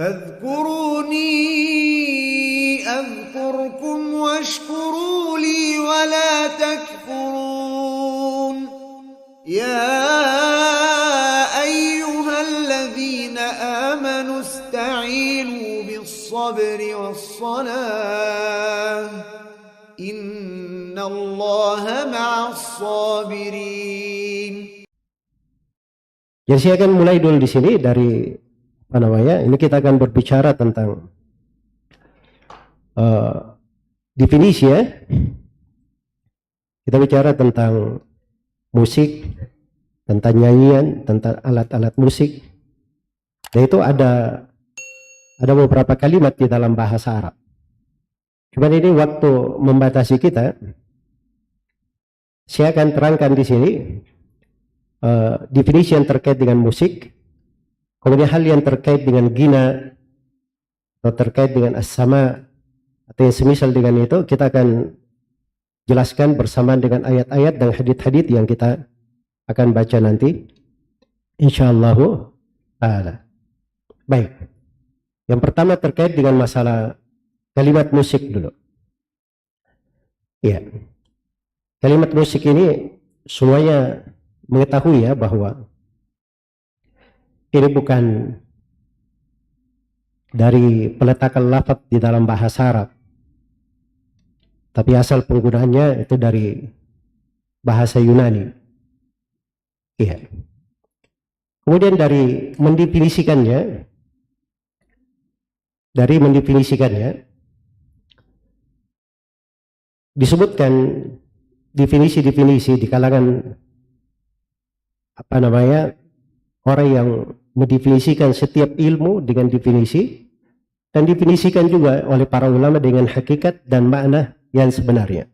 فاذكروني أذكركم واشكروا لي ولا تكفرون يا أيها الذين آمنوا استعينوا بالصبر والصلاة إن الله مع الصابرين. Jadi saya akan mulai dulu di sini dari ini kita akan berbicara tentang definisi ya. Kita bicara tentang musik, tentang nyanyian, tentang alat-alat musik. Dan itu ada beberapa kalimat di dalam bahasa Arab. Cuman ini waktu membatasi kita, saya akan terangkan di sini definisi yang terkait dengan musik, kemudian hal yang terkait dengan gina atau terkait dengan as-sama atau yang semisal dengan itu kita akan jelaskan bersamaan dengan ayat-ayat dan hadits-hadits yang kita akan baca nanti insyaallah ta'ala. Baik, yang pertama terkait dengan masalah kalimat musik dulu ya. Kalimat musik ini semuanya mengetahui ya bahwa ini bukan dari peletakan lafaz di dalam bahasa Arab, tapi asal penggunaannya itu dari bahasa Yunani. Iya. Kemudian dari mendefinisikannya, disebutkan definisi-definisi di kalangan orang yang mendefinisikan setiap ilmu dengan definisi, dan definisikan juga oleh para ulama dengan hakikat dan makna yang sebenarnya.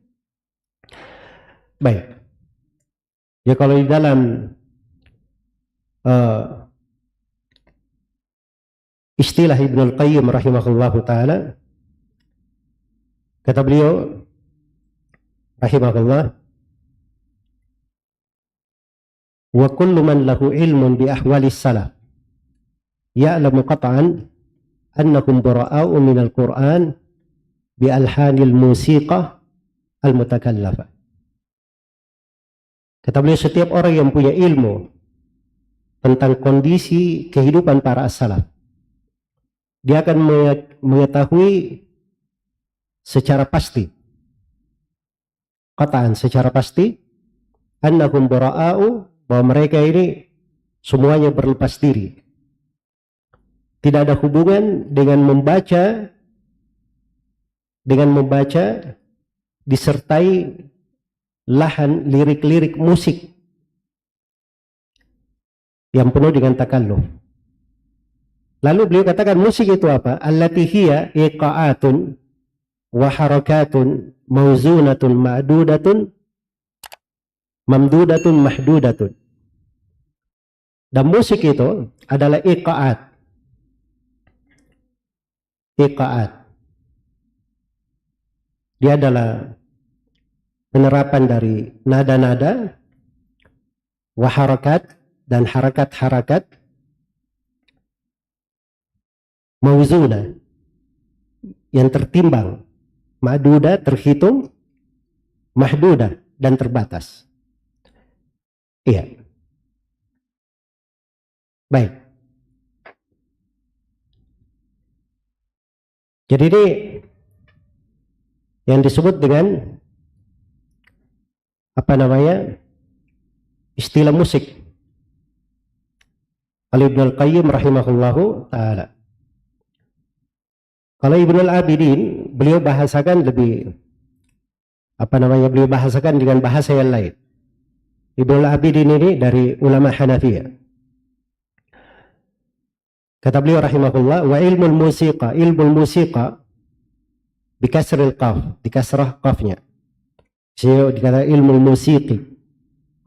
Baik, ya kalau di dalam istilah Ibnu Al-Qayyim rahimahullahu ta'ala, kata beliau rahimahullah, wa kullu man lahu ilmun bi ahwalis salaf ya'lamu qat'an annahum bara'a'u minal Qur'an bi alhanil musiqah al-mutakallafa. Kata beliau, setiap orang yang punya ilmu tentang kondisi kehidupan para as-salaf, dia akan mengetahui secara pasti, qat'an secara pasti, annahum bara'a'u, bahwa mereka ini semuanya berlepas diri, tidak ada hubungan dengan membaca disertai lahan lirik-lirik musik yang penuh dengan takalluf. Lalu beliau katakan musik itu apa? Allati hiya iqa'atun wa harakatun mawzunatun ma'dudatun mamdudatun mahdudatun. Dan musik itu adalah iqa'at. Dia adalah penerapan dari nada-nada, waharakat dan harakat-harakat, mauzuna yang tertimbang, ma'duda terhitung, mahduda dan terbatas. Iya. Baik. Jadi ini yang disebut dengan istilah musik oleh Ibnu Al-Qayyim rahimahullahu ta'ala. Kalau Ibnu Al-Abidin, beliau bahasakan beliau bahasakan dengan bahasa yang lain. Ibnu Al-Abidin ini dari ulama Hanafiyah. Kata beliau rahimahullah, wa ilmul musiqa bikasril qaf, dikasrah qafnya. Saya dikata ilmul musiqi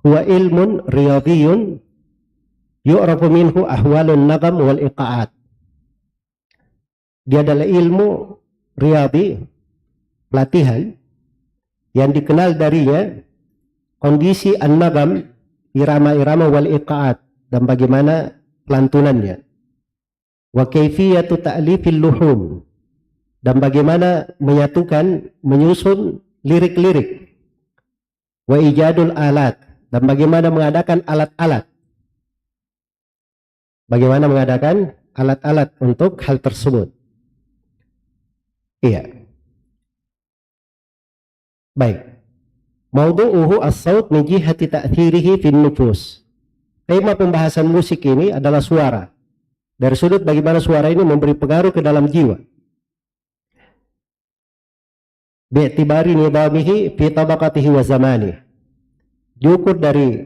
huwa ilmun riyadiyun yu'rafu minhu ahwalun nagam wal iqa'at. Dia adalah ilmu riyadi, pelatihan, yang dikenal darinya kondisi an-nagam, irama-irama wal iqa'at, dan bagaimana pelantunannya. wa kaifiyatu ta'lifil luhum, dan bagaimana menyusun lirik-lirik, wa ijadul alat, dan bagaimana mengadakan alat-alat, untuk hal tersebut. Iya. Baik. Maudu'uhu as-saut min jihati ta'thirihi fin nufus. Tema pembahasan musik ini adalah suara. Dari sudut bagaimana suara ini memberi pengaruh ke dalam jiwa. Bi'tibari nidamihi fi tabaqatihi wa zamani. Diukur dari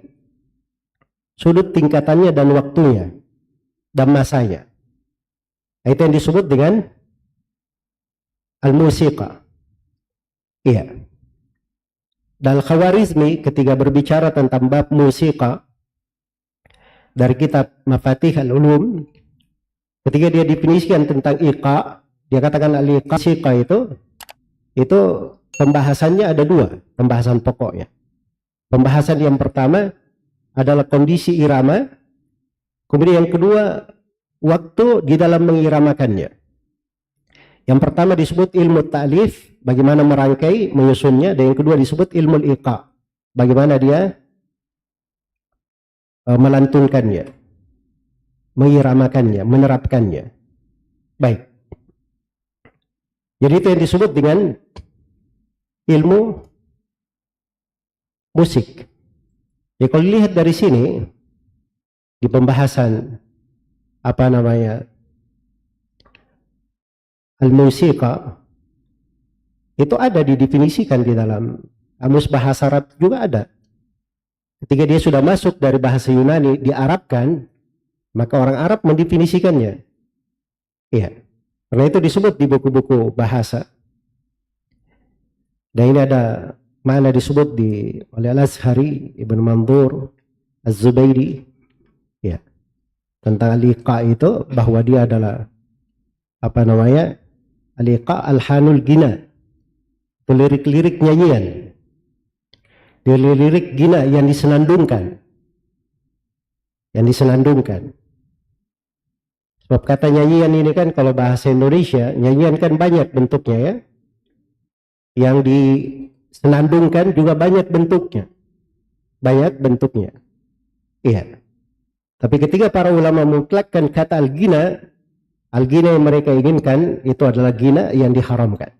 sudut tingkatannya dan waktunya dan masanya. Itu yang disebut dengan al-musiqa. Iya. Dan Khawarizmi ketika berbicara tentang bab musiqa dari kitab Mafatih al-Ulum, ketika dia definisikan tentang iqa, dia katakan al-iqa, musiqa itu pembahasannya ada dua, pembahasan pokoknya. Pembahasan yang pertama adalah kondisi irama, kemudian yang kedua waktu di dalam mengiramakannya. Yang pertama disebut ilmu ta'lif, bagaimana merangkai, menyusunnya, dan yang kedua disebut ilmu iqa, bagaimana dia melantunkannya, mengiramakannya, menerapkannya. Baik. Jadi itu yang disebut dengan ilmu musik. Ya, kalau dilihat dari sini di pembahasan al-musiqa, itu ada didefinisikan di dalam Kamus Bahasa Arab juga ada. Ketika dia sudah masuk dari bahasa Yunani diarabkan, maka orang Arab mendefinisikannya. Iya. Karena itu disebut di buku-buku bahasa. Dan ini ada makna disebut oleh Al-Azhari, Ibn Mandur, Az-Zubairi, ya, tentang al-iqa itu, bahwa dia adalah al-iqa al-hanul gina, itu lirik-lirik nyanyian, lirik gina yang disenandungkan, sebab kata nyanyian ini kan kalau bahasa Indonesia, nyanyian kan banyak bentuknya ya, yang disenandungkan juga banyak bentuknya, iya. Tapi ketika para ulama mutlakkan kata al-gina yang mereka inginkan itu adalah gina yang diharamkan.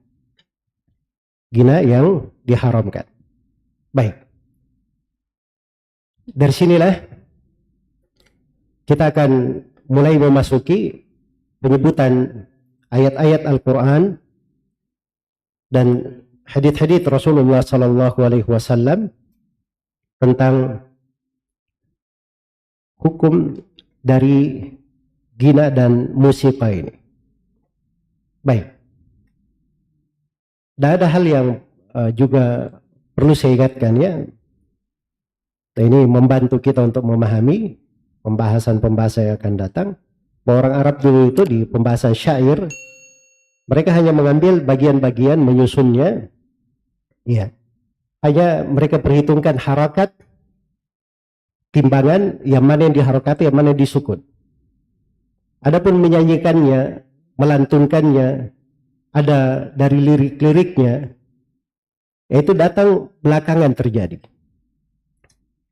Baik. Dari sinilah kita akan mulai memasuki penyebutan ayat-ayat Al-Quran dan hadits-hadits Rasulullah SAW tentang hukum dari gina dan musiqa ini. Baik. Dan ada hal yang juga perlu saya ingatkan ya. Ini membantu kita untuk memahami pembahasan-pembahasan yang akan datang. Bahwa orang Arab dulu itu di pembahasan syair, mereka hanya mengambil bagian-bagian menyusunnya. Ya. Hanya mereka perhitungkan harakat, timbangan, yang mana yang diharokati, yang mana yang disukun. Adapun menyanyikannya, melantunkannya, ada dari lirik-liriknya, itu datang belakangan terjadi.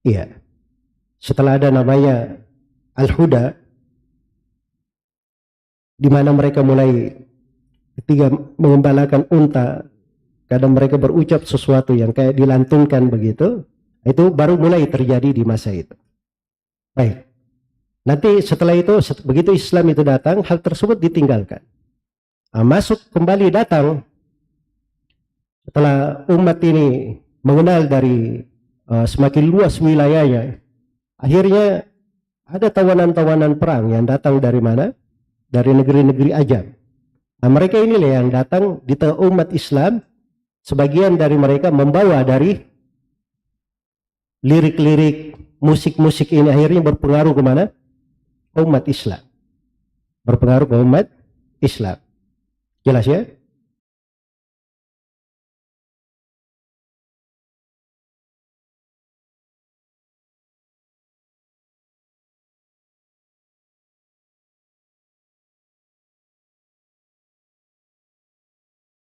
Iya. Setelah ada namanya Al-Huda, di mana mereka mulai ketika mengembalakan unta, kadang mereka berucap sesuatu yang kayak dilantunkan begitu, itu baru mulai terjadi di masa itu. Baik. Nanti setelah itu, begitu Islam itu datang, hal tersebut ditinggalkan. Masuk kembali datang setelah umat ini mengenal dari semakin luas wilayahnya. Akhirnya ada tawanan-tawanan perang yang datang dari mana? Dari negeri-negeri ajam. Nah, mereka inilah yang datang di tengah umat Islam. Sebagian dari mereka membawa dari lirik-lirik, musik-musik ini akhirnya berpengaruh kemana? Umat Islam. Berpengaruh ke umat Islam. Jelas ya?